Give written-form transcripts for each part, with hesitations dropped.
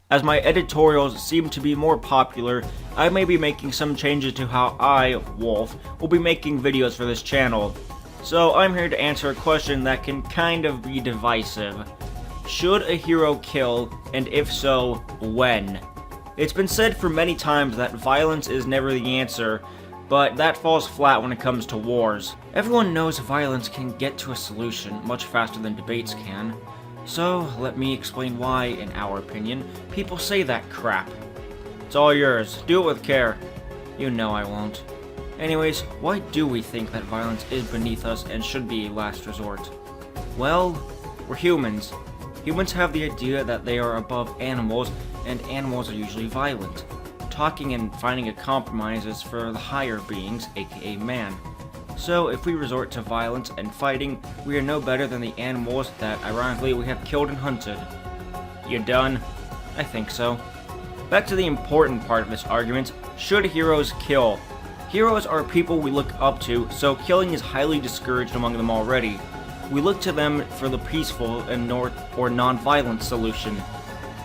As my editorials seem to be more popular, I may be making some changes to how I, Wolf, will be making videos for this channel. So I'm here to answer a question that can kind of be divisive. Should a hero kill, and if so, when? It's been said for many times that violence is never the answer, but that falls flat when it comes to wars. Everyone knows violence can get to a solution much faster than debates can. So, let me explain why, in our opinion, people say that crap. It's all yours. Do it with care. You know I won't. Anyways, why do we think that violence is beneath us and should be a last resort? Well, we're humans. Humans have the idea that they are above animals, and animals are usually violent. Talking and finding a compromise is for the higher beings, aka man. So, if we resort to violence and fighting, we are no better than the animals that, ironically, we have killed and hunted. You done? I think so. Back to the important part of this argument, should heroes kill? Heroes are people we look up to, so killing is highly discouraged among them already. We look to them for the peaceful and or non-violent solution.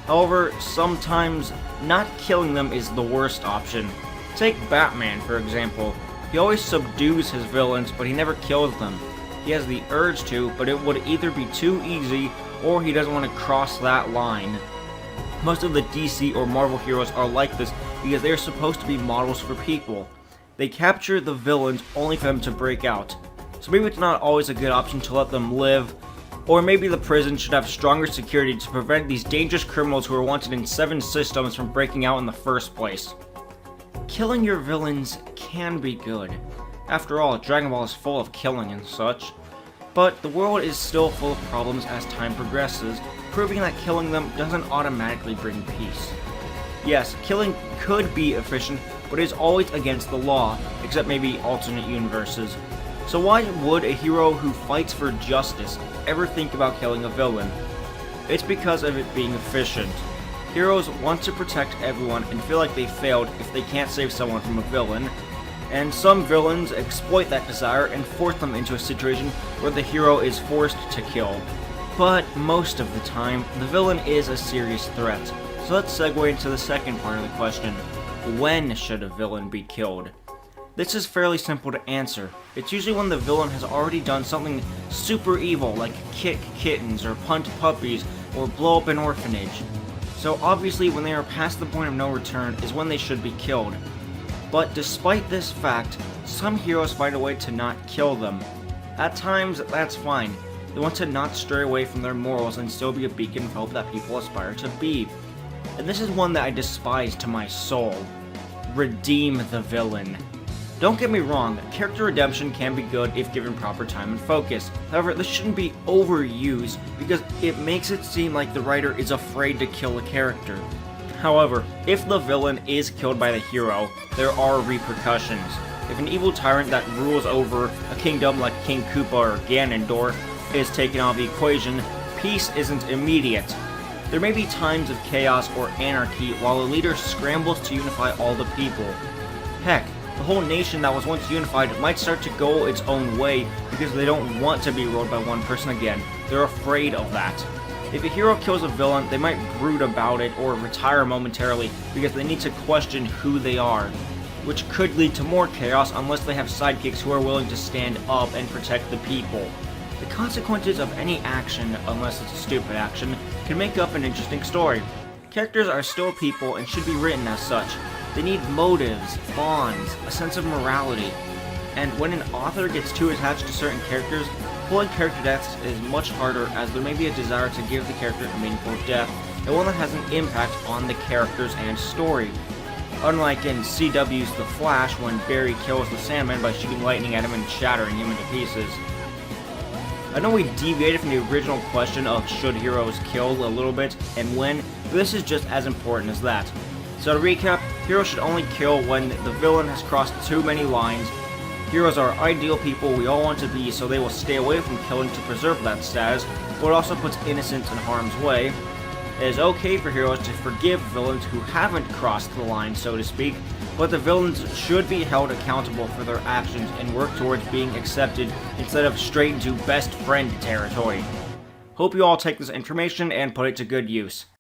However, sometimes not killing them is the worst option. Take Batman, for example. He always subdues his villains, but he never kills them. He has the urge to, but it would either be too easy, or he doesn't want to cross that line. Most of the DC or Marvel heroes are like this because they are supposed to be models for people. They capture the villains only for them to break out. So maybe it's not always a good option to let them live, or maybe the prison should have stronger security to prevent these dangerous criminals who are wanted in 7 systems from breaking out in the first place. Killing your villains can be good. After all, Dragon Ball is full of killing and such. But the world is still full of problems as time progresses, proving that killing them doesn't automatically bring peace. Yes, killing could be efficient, but it is always against the law, except maybe alternate universes. So why would a hero who fights for justice ever think about killing a villain? It's because of it being efficient. Heroes want to protect everyone and feel like they failed if they can't save someone from a villain, and some villains exploit that desire and force them into a situation where the hero is forced to kill. But most of the time, the villain is a serious threat. So let's segue into the second part of the question. When should a villain be killed? This is fairly simple to answer. It's usually when the villain has already done something super evil, like kick kittens or punch puppies or blow up an orphanage. So obviously when they are past the point of no return is when they should be killed. But despite this fact, some heroes find a way to not kill them. At times, that's fine. They want to not stray away from their morals and still be a beacon of hope that people aspire to be. And this is one that I despise to my soul. Redeem the villain. Don't get me wrong, character redemption can be good if given proper time and focus. However, this shouldn't be overused because it makes it seem like the writer is afraid to kill a character. However, if the villain is killed by the hero, there are repercussions. If an evil tyrant that rules over a kingdom like King Koopa or Ganondorf is taken out of the equation, peace isn't immediate. There may be times of chaos or anarchy while a leader scrambles to unify all the people. Heck, the whole nation that was once unified might start to go its own way because they don't want to be ruled by one person again. They're afraid of that. If a hero kills a villain, they might brood about it or retire momentarily because they need to question who they are, which could lead to more chaos unless they have sidekicks who are willing to stand up and protect the people. The consequences of any action, unless it's a stupid action, can make up an interesting story. Characters are still people and should be written as such. They need motives, bonds, a sense of morality. And when an author gets too attached to certain characters, pulling character deaths is much harder as there may be a desire to give the character a meaningful death, and one that has an impact on the characters and story. Unlike in CW's The Flash when Barry kills the Sandman by shooting lightning at him and shattering him into pieces. I know we deviated from the original question of should heroes kill a little bit and when, but this is just as important as that. So to recap, heroes should only kill when the villain has crossed too many lines. Heroes are ideal people we all want to be, so they will stay away from killing to preserve that status, but it also puts innocents in harm's way. It is okay for heroes to forgive villains who haven't crossed the line, so to speak, but the villains should be held accountable for their actions and work towards being accepted instead of straight into best friend territory. Hope you all take this information and put it to good use.